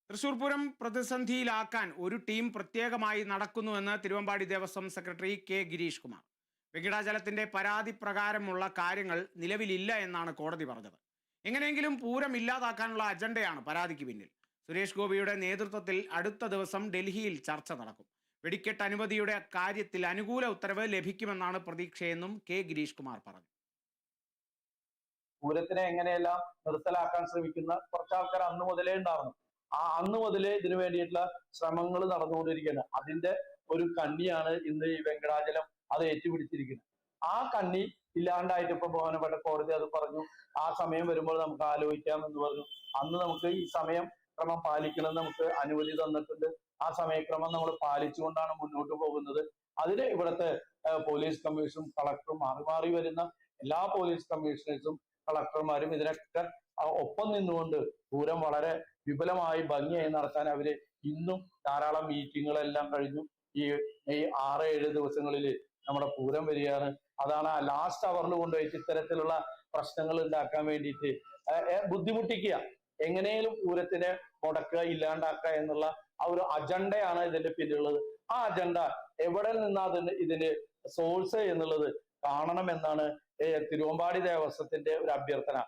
തൃശൂർ പൂരം പ്രതിസന്ധിയിലാക്കാൻ ഒരു ടീം പ്രത്യേകമായി നടക്കുന്നുവെന്ന് തിരുവമ്പാടി ദേവസ്വം സെക്രട്ടറി കെ ഗിരീഷ് കുമാർ. വെങ്കിടാചലത്തിന്റെ പരാതി പ്രകാരമുള്ള കാര്യങ്ങൾ നിലവിലില്ല എന്നാണ് കോടതി പറഞ്ഞത്. എങ്ങനെയെങ്കിലും പൂരം ഇല്ലാതാക്കാനുള്ള അജണ്ടയാണ് പരാതിക്ക് പിന്നിൽ. സുരേഷ് ഗോപിയുടെ നേതൃത്വത്തിൽ അടുത്ത ദിവസം ഡൽഹിയിൽ ചർച്ച നടക്കും. വെടിക്കെട്ട് അനുമതിയുടെ കാര്യത്തിൽ അനുകൂല ഉത്തരവ് ലഭിക്കുമെന്നാണ് പ്രതീക്ഷയെന്നും കെ ഗിരീഷ് കുമാർ പറഞ്ഞു. പൂരത്തിനെ എങ്ങനെയെല്ലാം നിർത്തലാക്കാൻ ശ്രമിക്കുന്ന കുറച്ച് ആൾക്കാർ അന്ന് മുതലേ ഉണ്ടായിരുന്നു. അന്ന് മുതലേ ഇതിനു വേണ്ടിയിട്ടുള്ള ശ്രമങ്ങൾ നടന്നുകൊണ്ടിരിക്കുകയാണ്. അതിന്റെ ഒരു കണ്ണിയാണ് ഇന്ന് ഈ വെങ്കടാചലം അത് ഏറ്റുപിടിച്ചിരിക്കുന്നത്. ആ കണ്ണി ഇല്ലാണ്ടായിട്ട് ഇപ്പൊ ബഹുമാനപ്പെട്ട കോടതി അത് പറഞ്ഞു. ആ സമയം വരുമ്പോൾ നമുക്ക് ആലോചിക്കാം എന്ന് പറഞ്ഞു. അന്ന് നമുക്ക് ഈ സമയം ക്രമം പാലിക്കണം നമുക്ക് അനുമതി തന്നിട്ടുണ്ട്. ആ സമയക്രമം നമ്മൾ പാലിച്ചുകൊണ്ടാണ് മുന്നോട്ട് പോകുന്നത്. അതിന് ഇവിടുത്തെ പോലീസ് കമ്മീഷനും കളക്ടറും മാറി മാറി വരുന്ന എല്ലാ പോലീസ് കമ്മീഷണേഴ്സും കളക്ടർമാരും ഇതിനൊക്കെ ഒപ്പം നിന്നുകൊണ്ട് പൂരം വളരെ വിപുലമായി ഭംഗിയായി നടത്താൻ അവര് ഇന്നും ധാരാളം മീറ്റിങ്ങുകളെല്ലാം കഴിഞ്ഞു. ഈ 6-7 ദിവസങ്ങളിൽ നമ്മുടെ പൂരം വരികയാണ്. അതാണ് ആ ലാസ്റ്റ് അവറിൽ കൊണ്ടുപോയിട്ട് ഇത്തരത്തിലുള്ള പ്രശ്നങ്ങൾ ഉണ്ടാക്കാൻ വേണ്ടിയിട്ട് ബുദ്ധിമുട്ടിക്കുക, എങ്ങനെയും പൂരത്തിനെ മുടക്കുക, ഇല്ലാണ്ടാക്കുക എന്നുള്ള ആ ഒരു അജണ്ടയാണ് ഇതിന്റെ പിന്നിലുള്ളത്. ആ അജണ്ട എവിടെ നിന്നാ ഇതിന്റെ സോഴ്സ് എന്നുള്ളത് കാണണമെന്നാണ് തിരുവമ്പാടി ദേവസ്വത്തിന്റെ ഒരു അഭ്യർത്ഥന.